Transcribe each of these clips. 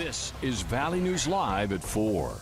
This is Valley News Live at 4.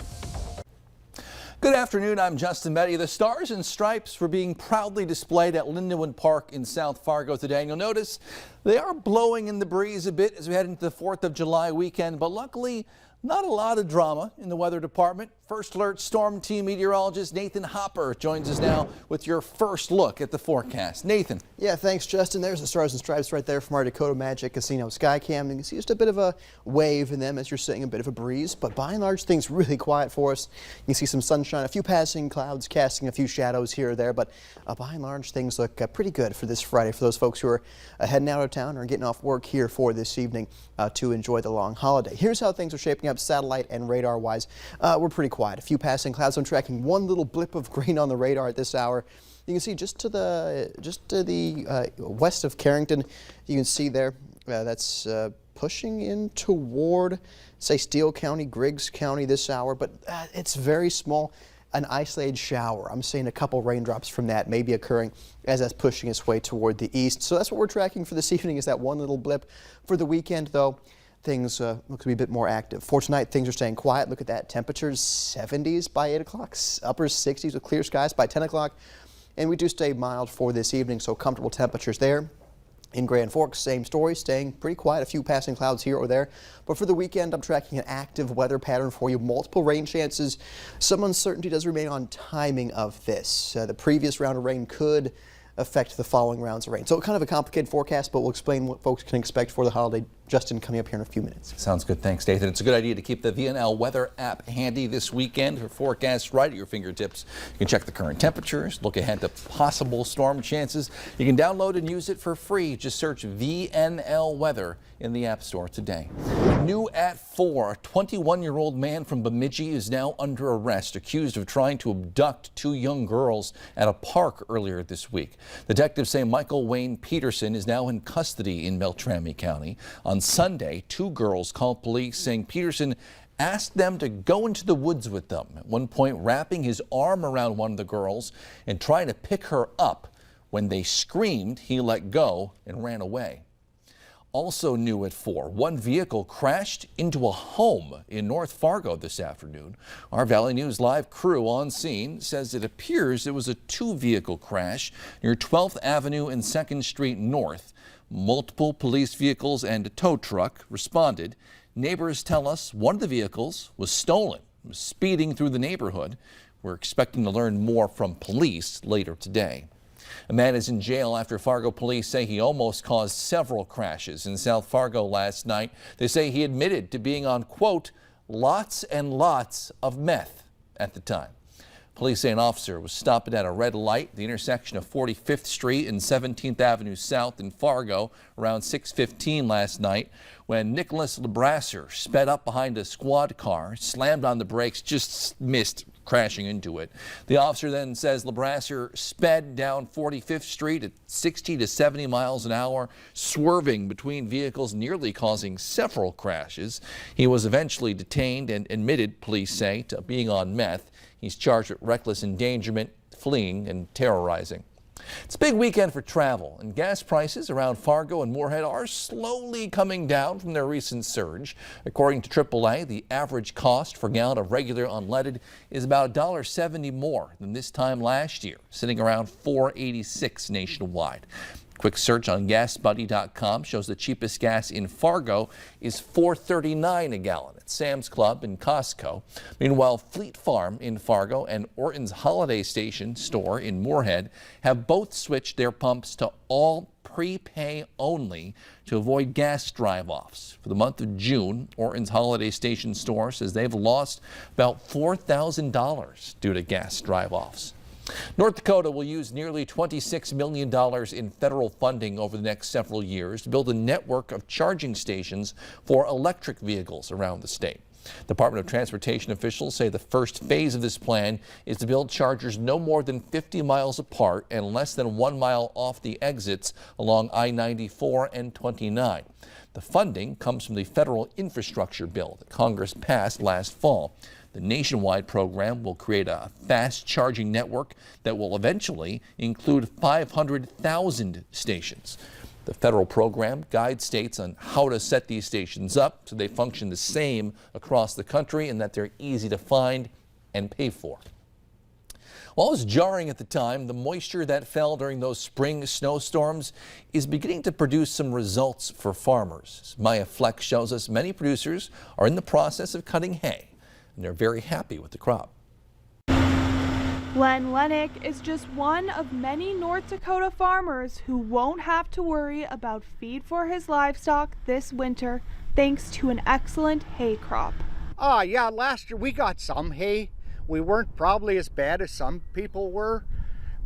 Good afternoon, I'm Justin Meddy. The Stars and Stripes were being proudly displayed at Lindenwood Park in South Fargo today. And you'll notice they are blowing in the breeze a bit as we head into the 4th of July weekend, but luckily not a lot of drama in the weather department. First Alert Storm Team meteorologist Nathan Hopper joins us now with your first look at the forecast. Nathan. Yeah, thanks, Justin. There's the Stars and Stripes right there from our Dakota Magic Casino Skycam. You can see just a bit of a wave in them as you're seeing a bit of a breeze, but by and large things really quiet for us. You can see some sunshine, a few passing clouds casting a few shadows here or there, but by and large things look pretty good for this Friday for those folks who are heading out of town or getting off work here for this evening to enjoy the long holiday. Here's how things are shaping up satellite and radar wise. We're pretty quiet. A few passing clouds. I'm tracking one little blip of green on the radar at this hour. You can see just to the west of Carrington, you can see there that's pushing in toward, say, Steele County, Griggs County this hour, but it's very small. An isolated shower. I'm seeing a couple raindrops from that may be occurring as that's pushing its way toward the east. So that's what we're tracking for this evening, is that one little blip. For the weekend, though, things look to be a bit more active. For tonight, things are staying quiet. Look at that. Temperatures 70s by 8 o'clock, upper 60s with clear skies by 10 o'clock. And we do stay mild for this evening, so comfortable temperatures there. In Grand Forks, same story, staying pretty quiet, a few passing clouds here or there. But for the weekend, I'm tracking an active weather pattern for you. Multiple rain chances. Some uncertainty does remain on timing of this. The previous round of rain could affect the following rounds of rain. So kind of a complicated forecast, but we'll explain what folks can expect for the holiday. Justin coming up here in a few minutes. Sounds good. Thanks, Nathan. It's a good idea to keep the VNL weather app handy this weekend for forecasts right at your fingertips. You can check the current temperatures, look ahead to possible storm chances. You can download and use it for free. Just search VNL Weather in the App Store today. New at 4, a 21-year-old man from Bemidji is now under arrest, accused of trying to abduct 2 young girls at a park earlier this week. Detectives say Michael Wayne Peterson is now in custody in Beltrami County. On Sunday, 2 girls called police saying Peterson asked them to go into the woods with them, at one point wrapping his arm around one of the girls and trying to pick her up. When they screamed, he let go and ran away. Also new at 4, one vehicle crashed into a home in North Fargo this afternoon. Our Valley News Live crew on scene says it appears it was a 2-vehicle crash near 12th Avenue and 2nd Street North. Multiple police vehicles and a tow truck responded. Neighbors tell us one of the vehicles was stolen. It was speeding through the neighborhood. We're expecting to learn more from police later today. A man is in jail after Fargo police say he almost caused several crashes in South Fargo last night. They say he admitted to being on, quote, lots and lots of meth at the time. Police say an officer was stopping at a red light, the intersection of 45th Street and 17th Avenue South in Fargo around 6:15 last night when Nicholas LeBrasser sped up behind a squad car, slammed on the brakes, just missed crashing into it. The officer then says LeBrasser sped down 45th Street at 60 to 70 miles an hour, swerving between vehicles, nearly causing several crashes. He was eventually detained and admitted, police say, to being on meth. He's charged with reckless endangerment, fleeing, and terrorizing. It's a big weekend for travel, and gas prices around Fargo and Moorhead are slowly coming down from their recent surge. According to AAA, the average cost for a gallon of regular unleaded is about $1.70 more than this time last year, sitting around $4.86 nationwide. Quick search on GasBuddy.com shows the cheapest gas in Fargo is $4.39 a gallon at Sam's Club and Costco. Meanwhile, Fleet Farm in Fargo and Orton's Holiday Station store in Moorhead have both switched their pumps to all prepay only to avoid gas drive-offs. For the month of June, Orton's Holiday Station store says they've lost about $4,000 due to gas drive-offs. North Dakota will use nearly $26 million in federal funding over the next several years to build a network of charging stations for electric vehicles around the state. Department of Transportation officials say the first phase of this plan is to build chargers no more than 50 miles apart and less than 1 mile off the exits along I-94 and 29. The funding comes from the federal infrastructure bill that Congress passed last fall. The nationwide program will create a fast charging network that will eventually include 500,000 stations. The federal program guides states on how to set these stations up so they function the same across the country and that they're easy to find and pay for. While it was jarring at the time, the moisture that fell during those spring snowstorms is beginning to produce some results for farmers. As Maya Fleck shows us, many producers are in the process of cutting hay, and they're very happy with the crop. Glenn Lennick is just one of many North Dakota farmers who won't have to worry about feed for his livestock this winter thanks to an excellent hay crop. Yeah, last year we got some hay. We weren't probably as bad as some people were,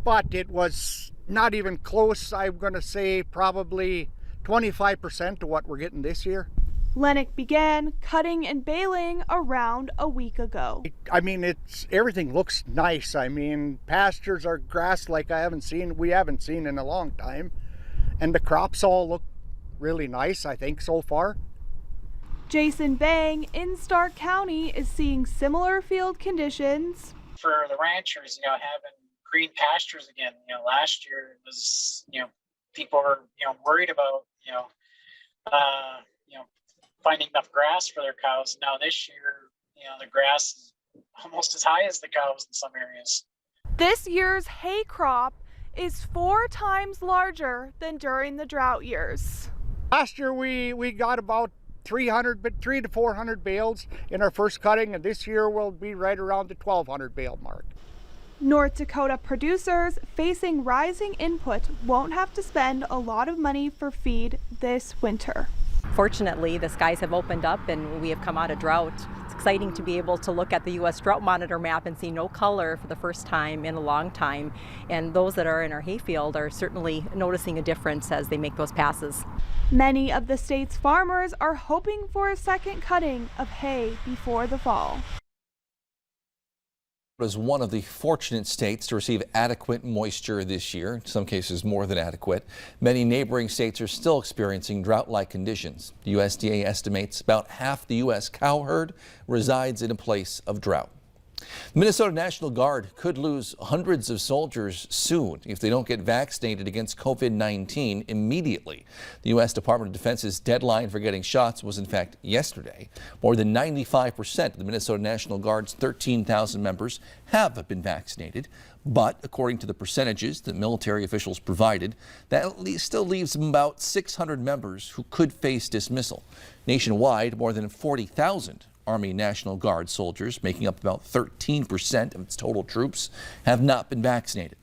but it was not even close. I'm going to say probably 25% of what we're getting this year. Lennick began cutting and baling around a week ago. I mean, everything looks nice. I mean, pastures are grass like we haven't seen in a long time. And the crops all look really nice, I think, so far. Jason Bang in Stark County is seeing similar field conditions. For the ranchers, having green pastures again, last year it was, people were, worried about, finding enough grass for their cows. Now this year, the grass is almost as high as the cows in some areas. This year's hay crop is 4 times larger than during the drought years. Last year we got about 300 to 400 bales in our first cutting, and this year we'll be right around the 1,200 bale mark. North Dakota producers facing rising input won't have to spend a lot of money for feed this winter. Fortunately, the skies have opened up and we have come out of drought. It's exciting to be able to look at the U.S. Drought Monitor map and see no color for the first time in a long time. And those that are in our hayfield are certainly noticing a difference as they make those passes. Many of the state's farmers are hoping for a second cutting of hay before the fall. Is one of the fortunate states to receive adequate moisture this year, in some cases more than adequate. Many neighboring states are still experiencing drought-like conditions. The USDA estimates about half the U.S. cow herd resides in a place of drought. The Minnesota National Guard could lose hundreds of soldiers soon if they don't get vaccinated against COVID-19 immediately. The U.S. Department of Defense's deadline for getting shots was in fact yesterday. More than 95% of the Minnesota National Guard's 13,000 members have been vaccinated. But according to the percentages that military officials provided, that still leaves about 600 members who could face dismissal. Nationwide, more than 40,000 Army National Guard soldiers, making up about 13% of its total troops, have not been vaccinated.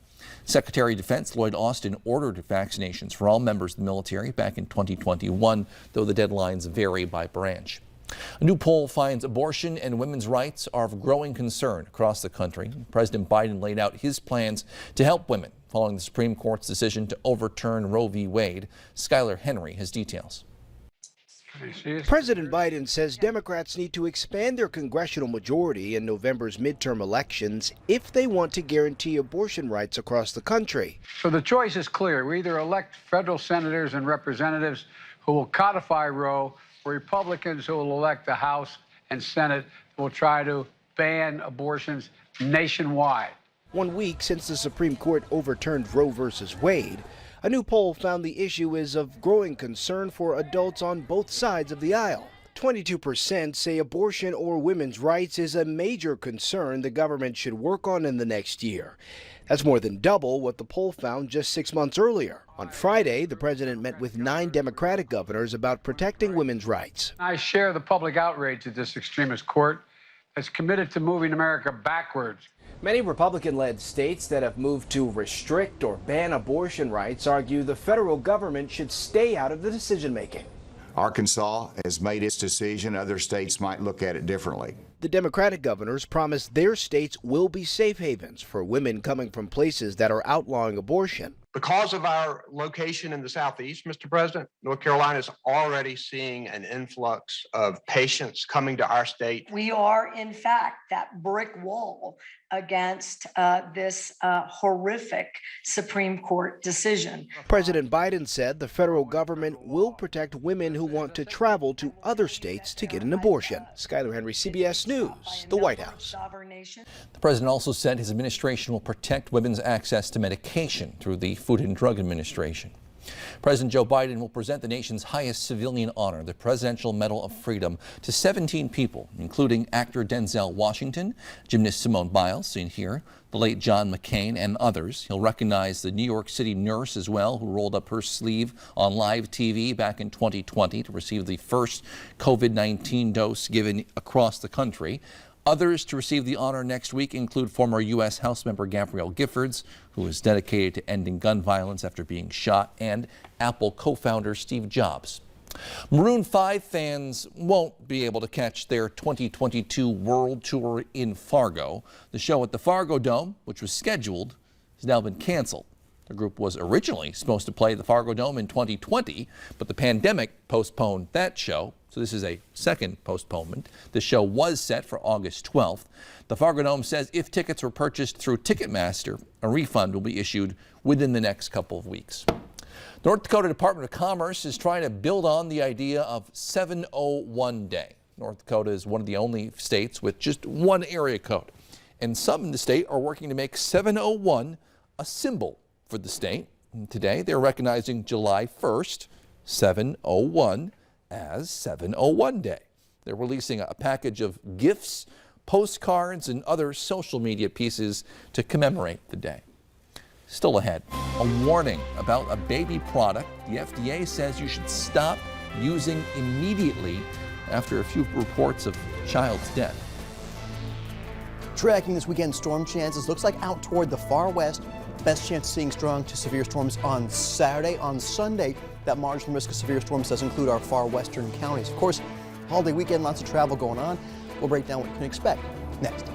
Secretary of Defense Lloyd Austin ordered vaccinations for all members of the military back in 2021, though the deadlines vary by branch. A new poll finds abortion and women's rights are of growing concern across the country. President Biden laid out his plans to help women following the Supreme Court's decision to overturn Roe v. Wade. Skylar Henry has details. President Biden says Democrats need to expand their congressional majority in November's midterm elections if they want to guarantee abortion rights across the country. So the choice is clear. We either elect federal senators and representatives who will codify Roe, or Republicans who will elect the House and Senate who will try to ban abortions nationwide. 1 week since the Supreme Court overturned Roe versus Wade, a new poll found the issue is of growing concern for adults on both sides of the aisle. 22% say abortion or women's rights is a major concern the government should work on in the next year. That's more than double what the poll found just 6 months earlier. On Friday, the president met with 9 Democratic governors about protecting women's rights. I share the public outrage at this extremist court that's committed to moving America backwards. Many Republican-led states that have moved to restrict or ban abortion rights argue the federal government should stay out of the decision-making. Arkansas has made its decision. Other states might look at it differently. The Democratic governors promised their states will be safe havens for women coming from places that are outlawing abortion. Because of our location in the southeast, Mr. President, North Carolina is already seeing an influx of patients coming to our state. We are, in fact, that brick wall against this horrific Supreme Court decision. President Biden said the federal government will protect women who want to travel to other states to get an abortion. Skylar Henry, CBS News, the White House. The president also said his administration will protect women's access to medication through the Food and Drug Administration. President Joe Biden will present the nation's highest civilian honor, the Presidential Medal of Freedom, to 17 people, including actor Denzel Washington, gymnast Simone Biles, seen here, the late John McCain, and others. He'll recognize the New York City nurse as well, who rolled up her sleeve on live TV back in 2020 to receive the first COVID-19 dose given across the country. Others to receive the honor next week include former U.S. House member Gabrielle Giffords, who is dedicated to ending gun violence after being shot, and Apple co-founder Steve Jobs. Maroon 5 fans won't be able to catch their 2022 World Tour in Fargo. The show at the Fargo Dome, which was scheduled, has now been canceled. The group was originally supposed to play the Fargo Dome in 2020, but the pandemic postponed that show. So this is a second postponement. The show was set for August 12th. The Fargo Dome says if tickets were purchased through Ticketmaster, a refund will be issued within the next couple of weeks. North Dakota Department of Commerce is trying to build on the idea of 701 Day. North Dakota is one of the only states with just one area code. And some in the state are working to make 701 a symbol for the state. And today they're recognizing July 1st, 701, as 701 Day. They're releasing a package of gifts, postcards, and other social media pieces to commemorate the day. Still ahead, a warning about a baby product the FDA says you should stop using immediately after a few reports of child's death. Tracking this weekend's storm chances, looks like out toward the far west. Best chance of seeing strong to severe storms on Saturday. On Sunday, that marginal risk of severe storms does include our far western counties. Of course, holiday weekend, lots of travel going on. We'll break down what you can expect next.